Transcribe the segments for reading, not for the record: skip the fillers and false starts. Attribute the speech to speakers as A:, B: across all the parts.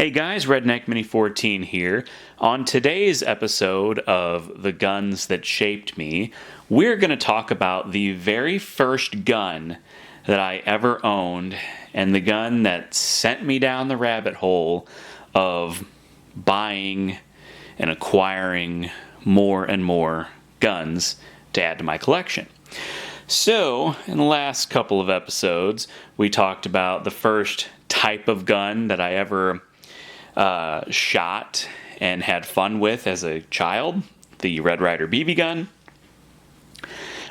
A: Hey guys, Redneck Mini 14 here. On today's episode of The Guns That Shaped Me, we're going to talk about the very first gun that I ever owned and the gun that sent me down the rabbit hole of buying and acquiring more and more guns to add to my collection. So, in the last couple of episodes, we talked about the first type of gun that I ever shot and had fun with as a child, the Red Ryder BB gun.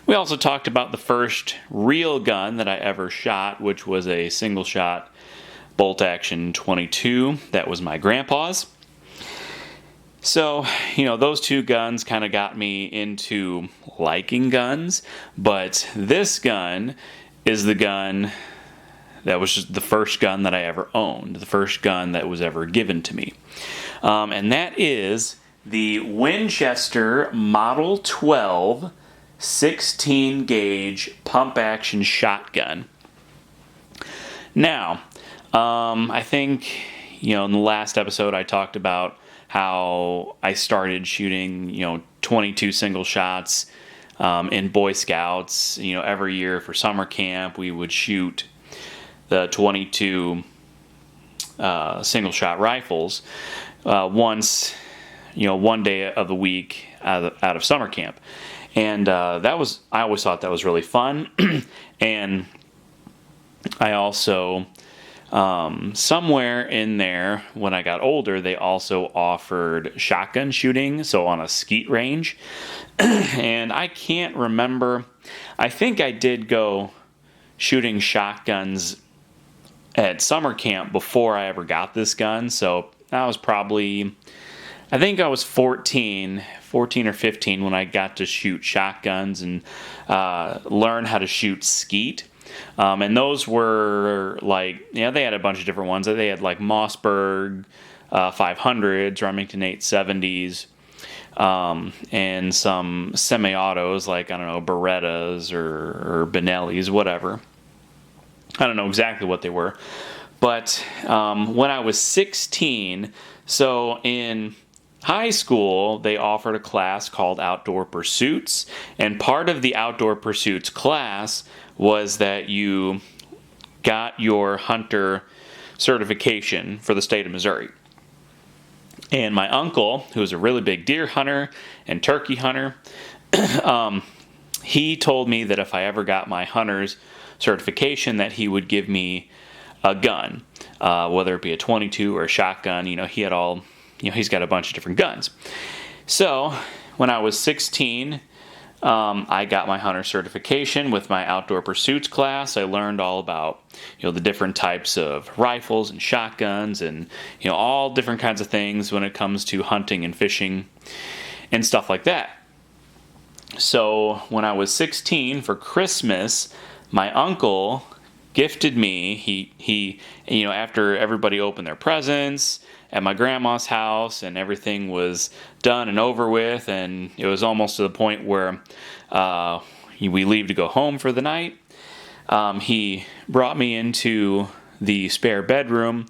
A: We also talked about the first real gun that I ever shot, which was a single shot bolt action 22. That was my grandpa's. So, those two guns kind of got me into liking guns, but this gun is the gun that was just the first gun that I ever owned, the first gun that was ever given to me. And that is the Winchester Model 12 16 gauge pump action shotgun. Now, I think, in the last episode I talked about how I started shooting, 22 single shots in Boy Scouts. Every year for summer camp we would shoot the 22 single shot rifles once, one day of the week out of summer camp. And I always thought that was really fun. And I also, somewhere in there when I got older, they also offered shotgun shooting, so on a skeet range. And I can't remember, I think I did go shooting shotguns at summer camp before I ever got this gun. So I was probably, I think I was 14 or 15 when I got to shoot shotguns and learn how to shoot skeet. And those were they had a bunch of different ones. They had like Mossberg 500s, Remington 870s, and some semi-autos like, Berettas or Benellis, whatever. I don't know exactly what they were. But when I was 16, so in high school, they offered a class called Outdoor Pursuits. And part of the Outdoor Pursuits class was that you got your hunter certification for the state of Missouri. And my uncle, who was a really big deer hunter and turkey hunter, he told me that if I ever got my hunter's certification that he would give me a gun, whether it be a 22 or a shotgun. He had he's got a bunch of different guns. So when I was 16, I got my hunter certification with my Outdoor Pursuits class. I learned all about, the different types of rifles and shotguns and, all different kinds of things when it comes to hunting and fishing and stuff like that. So when I was 16 for Christmas, my uncle gifted me, he after everybody opened their presents at my grandma's house and everything was done and over with, and it was almost to the point where we leave to go home for the night, he brought me into the spare bedroom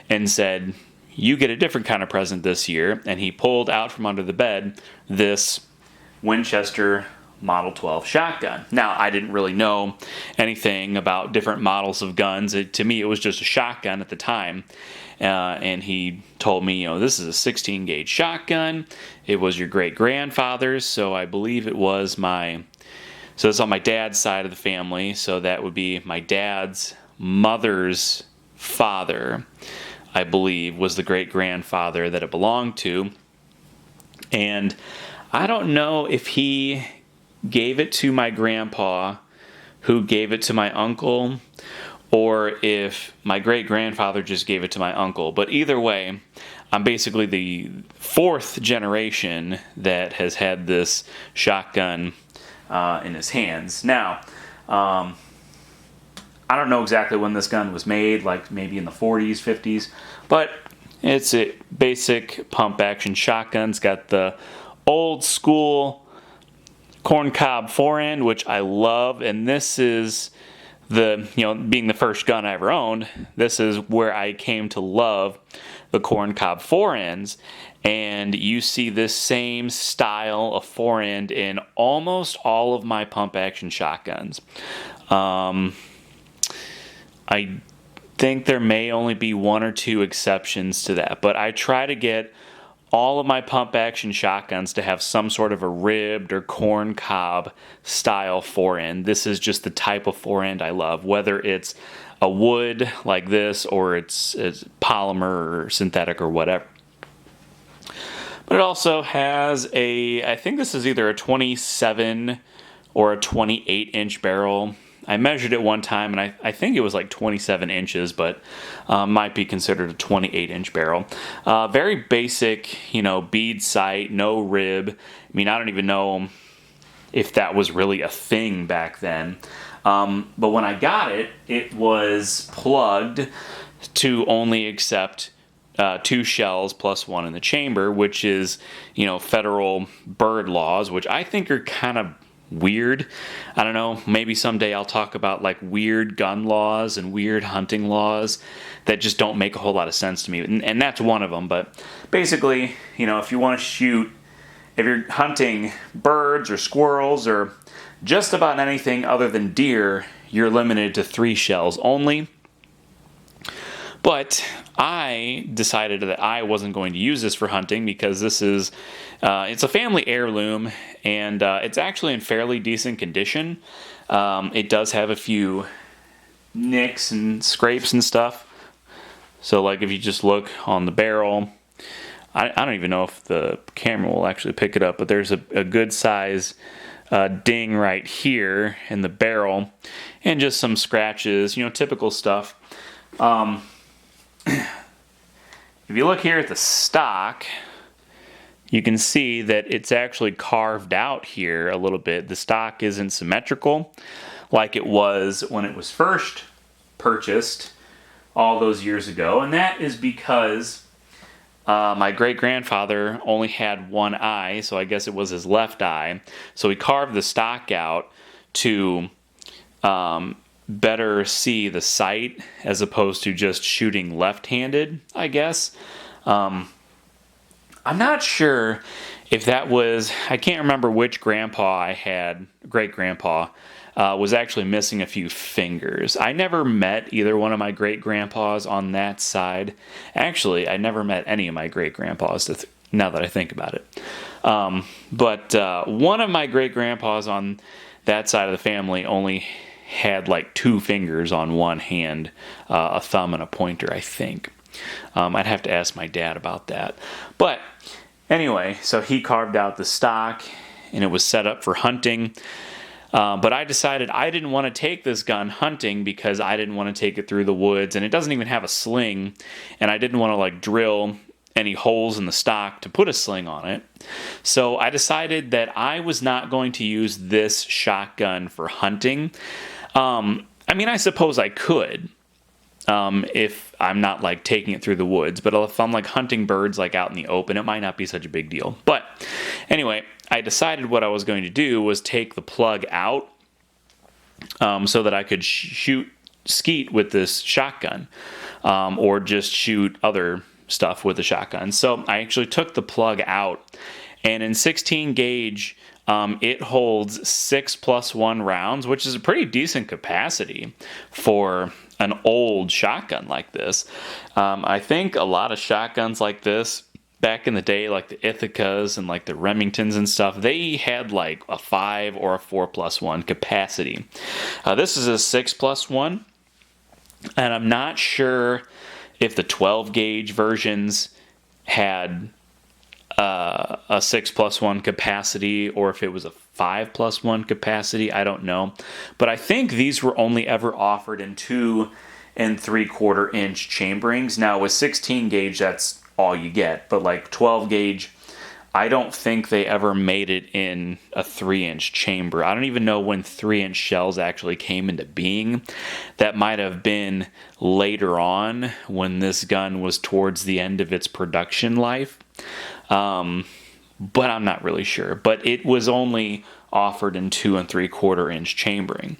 A: and said, "You get a different kind of present this year," and he pulled out from under the bed this Winchester Model 12 shotgun. Now, I didn't really know anything about different models of guns. To me, it was just a shotgun at the time. And he told me, this is a 16 gauge shotgun. It was your great grandfather's, so I believe it was so it's on my dad's side of the family, so that would be my dad's mother's father, I believe, was the great grandfather that it belonged to. And I don't know if he gave it to my grandpa, who gave it to my uncle, or if my great-grandfather just gave it to my uncle. But either way, I'm basically the fourth generation that has had this shotgun in his hands. Now, I don't know exactly when this gun was made, like maybe in the 40s, 50s, but it's a basic pump-action shotgun. It's got the old-school corncob forend, which I love, and this is being the first gun I ever owned, this is where I came to love the corncob forends, and you see this same style of forend in almost all of my pump action shotguns. I think there may only be one or two exceptions to that, but I try to get all of my pump action shotguns to have some sort of a ribbed or corn cob style forend. This is just the type of forend I love, whether it's a wood like this or it's polymer or synthetic or whatever. But it also has I think this is either a 27 or a 28 inch barrel. I measured it one time, and I think it was like 27 inches, but might be considered a 28-inch barrel. Very basic, bead sight, no rib. I mean, I don't even know if that was really a thing back then. But when I got it, it was plugged to only accept 2 shells plus 1 in the chamber, which is, federal bird laws, which I think are kind of weird. I don't know, maybe someday I'll talk about like weird gun laws and weird hunting laws that just don't make a whole lot of sense to me, and that's one of them. But basically, if you want to shoot, if you're hunting birds or squirrels or just about anything other than deer, you're limited to 3 shells only. But I decided that I wasn't going to use this for hunting because this is, it's a family heirloom, and it's actually in fairly decent condition. It does have a few nicks and scrapes and stuff. So like if you just look on the barrel, I don't even know if the camera will actually pick it up, but there's a good size ding right here in the barrel, and just some scratches, typical stuff. If you look here at the stock, you can see that it's actually carved out here a little bit. The stock isn't symmetrical like it was when it was first purchased all those years ago, and that is because my great-grandfather only had one eye, so I guess it was his left eye. So he carved the stock out to better see the sight as opposed to just shooting left-handed, I guess. I'm not sure if that was, I can't remember which grandpa I had, great-grandpa, was actually missing a few fingers. I never met either one of my great-grandpas on that side. Actually, I never met any of my great-grandpas, now that I think about it. But one of my great-grandpas on that side of the family only had like 2 fingers on one hand, a thumb and a pointer, I think. I'd have to ask my dad about that. But anyway, so he carved out the stock, and it was set up for hunting. But I decided I didn't want to take this gun hunting because I didn't want to take it through the woods, and it doesn't even have a sling, and I didn't want to like drill any holes in the stock to put a sling on it. So I decided that I was not going to use this shotgun for hunting. I mean, I suppose I could, if I'm not like taking it through the woods, but if I'm like hunting birds like out in the open, it might not be such a big deal. But anyway, I decided what I was going to do was take the plug out, so that I could shoot skeet with this shotgun, or just shoot other stuff with the shotgun. So I actually took the plug out, and in 16 gauge, it holds 6 + 1 rounds, which is a pretty decent capacity for an old shotgun like this. I think a lot of shotguns like this back in the day, like the Ithacas and like the Remingtons and stuff, they had like a 5 or a 4 + 1 capacity. This is a 6 + 1, and I'm not sure if the 12 gauge versions had a 6 + 1 capacity or if it was a 5 + 1 capacity. I don't know. But I think these were only ever offered in 2 3/4 inch chamberings. Now with 16 gauge, that's all you get. But like 12 gauge, I don't think they ever made it in a 3-inch chamber. I don't even know when 3-inch shells actually came into being. That might have been later on when this gun was towards the end of its production life. But I'm not really sure. But it was only offered in 2 3/4 inch chambering.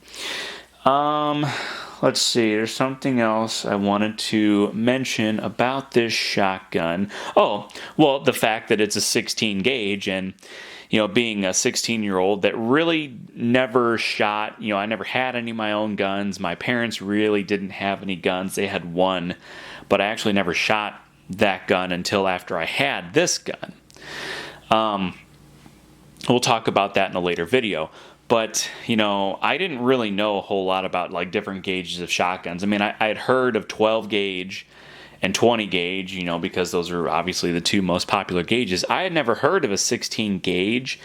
A: let's see, there's something else I wanted to mention about this shotgun. Oh, well, the fact that it's a 16 gauge, and being a 16-year-old that really never shot, I never had any of my own guns. My parents really didn't have any guns. They had one, but I actually never shot that gun until after I had this gun. We'll talk about that in a later video. But, I didn't really know a whole lot about like different gauges of shotguns. I mean, I had heard of 12 gauge and 20 gauge, because those are obviously the two most popular gauges. I had never heard of a 16 gauge,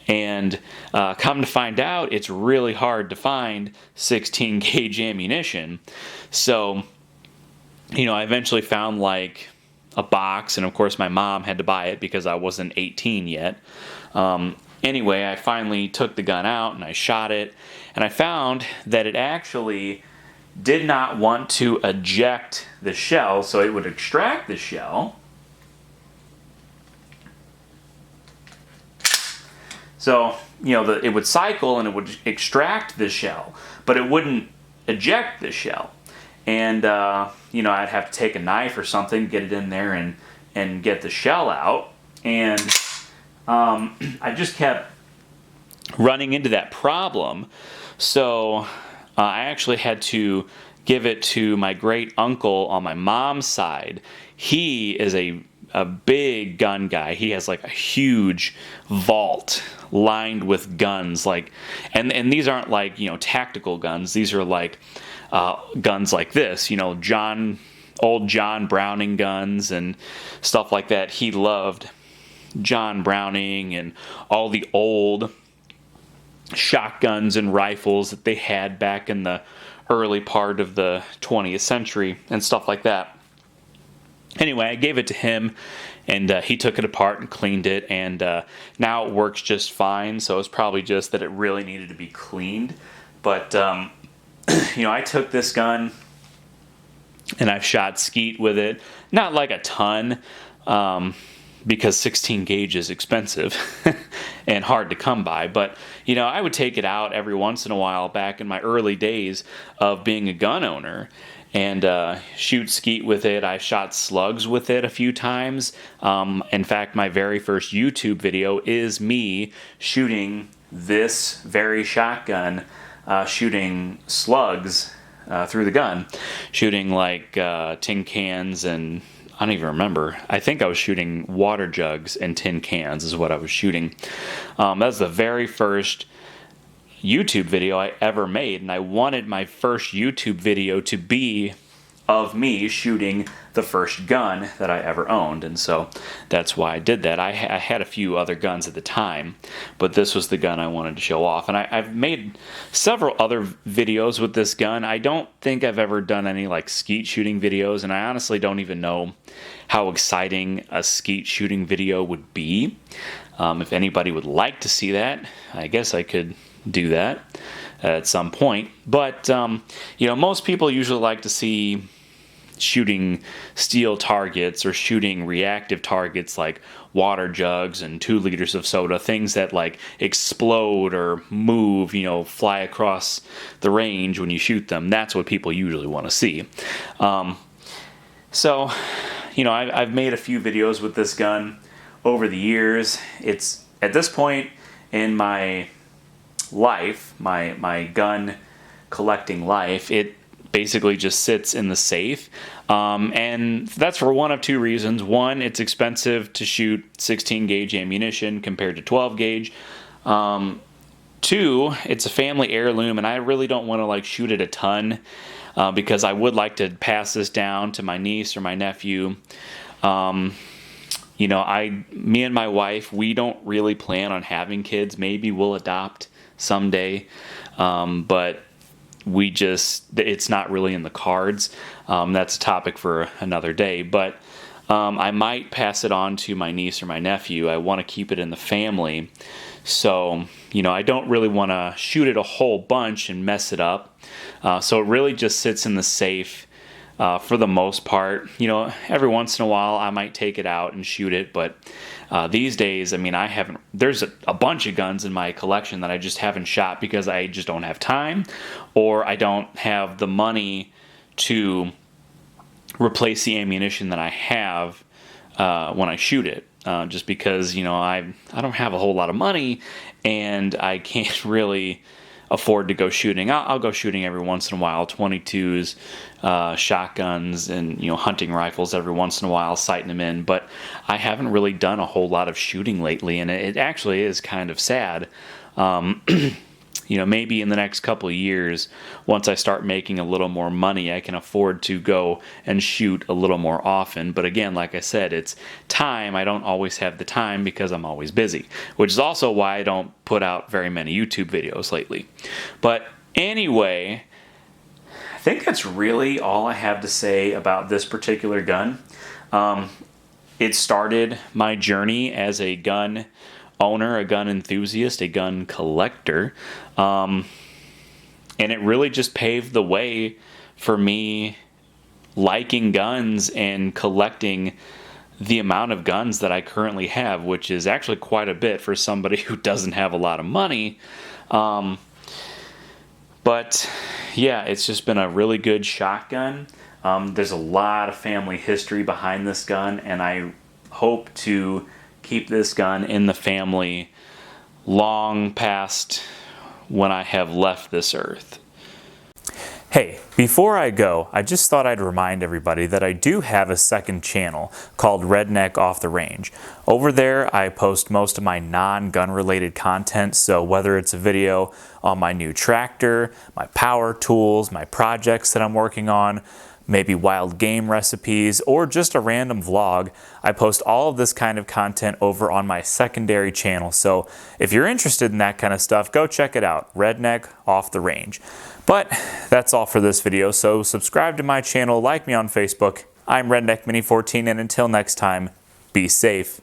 A: and come to find out, it's really hard to find 16 gauge ammunition. So, I eventually found like a box, and of course my mom had to buy it because I wasn't 18 yet. Anyway, I finally took the gun out and I shot it, and I found that it actually did not want to eject the shell, so it would extract the shell. So, it would cycle and it would extract the shell, but it wouldn't eject the shell. And, I'd have to take a knife or something, get it in there and get the shell out. And I just kept running into that problem. So I actually had to give it to my great uncle on my mom's side. He is a big gun guy. He has like a huge vault lined with guns, and these aren't like tactical guns. These are like guns like this, old John Browning guns and stuff like that. He loved John Browning and all the old shotguns and rifles that they had back in the early part of the 20th century and stuff like that. Anyway, I gave it to him, and he took it apart and cleaned it, and now it works just fine. So it's probably just that it really needed to be cleaned. But I took this gun and I've shot skeet with it, not like a ton, because 16 gauge is expensive and hard to come by. But, I would take it out every once in a while back in my early days of being a gun owner and shoot skeet with it. I shot slugs with it a few times. In fact, my very first YouTube video is me shooting this very shotgun, shooting slugs through the gun, shooting like tin cans and I don't even remember. I think I was shooting water jugs and tin cans is what I was shooting. That was the very first YouTube video I ever made, and I wanted my first YouTube video to be of me shooting the first gun that I ever owned, and so that's why I did that. I had a few other guns at the time, but this was the gun I wanted to show off, and I've made several other videos with this gun. I don't think I've ever done any like skeet shooting videos, and I honestly don't even know how exciting a skeet shooting video would be. If anybody would like to see that, I guess I could do that at some point. But, most people usually like to see shooting steel targets or shooting reactive targets like water jugs and 2 liters of soda, things that like explode or move, fly across the range when you shoot them. That's what people usually want to see. So, I've made a few videos with this gun over the years. It's at this point in my life, my gun collecting life, it basically just sits in the safe, and that's for one of two reasons. One, it's expensive to shoot 16 gauge ammunition compared to 12 gauge. Two, it's a family heirloom, and I really don't want to like shoot it a ton because I would like to pass this down to my niece or my nephew. Me and my wife, we don't really plan on having kids. Maybe we'll adopt someday, but it's not really in the cards. That's a topic for another day, but I might pass it on to my niece or my nephew. I want to keep it in the family, so I don't really want to shoot it a whole bunch and mess it up, so it really just sits in the safe for the most part. You know, every once in a while I might take it out and shoot it, but these days, I mean, there's a bunch of guns in my collection that I just haven't shot because I just don't have time, or I don't have the money to replace the ammunition that I have when I shoot it. Just because, you know, I don't have a whole lot of money and I can't really afford to go shooting. I'll go shooting every once in a while, 22s, shotguns, and, you know, hunting rifles every once in a while, sighting them in. But I haven't really done a whole lot of shooting lately, and it actually is kind of sad. You know, maybe in the next couple of years, once I start making a little more money, I can afford to go and shoot a little more often. But again, like I said, it's time. I don't always have the time because I'm always busy, which is also why I don't put out very many YouTube videos lately. But anyway, I think that's really all I have to say about this particular gun. It started my journey as a gun owner, a gun enthusiast, a gun collector, and it really just paved the way for me liking guns and collecting the amount of guns that I currently have, which is actually quite a bit for somebody who doesn't have a lot of money. But yeah, it's just been a really good shotgun. There's a lot of family history behind this gun, and I hope to keep this gun in the family long past when I have left this earth. Hey, before I go, I just thought I'd remind everybody that I do have a second channel called Redneck Off the Range. Over there, I post most of my non-gun related content, so whether it's a video on my new tractor, my power tools, my projects that I'm working on, maybe wild game recipes, or just a random vlog, I post all of this kind of content over on my secondary channel. So if you're interested in that kind of stuff, go check it out, Redneck Off the Range. But that's all for this video, so subscribe to my channel, like me on Facebook. I'm Redneck Mini 14, and until next time, be safe.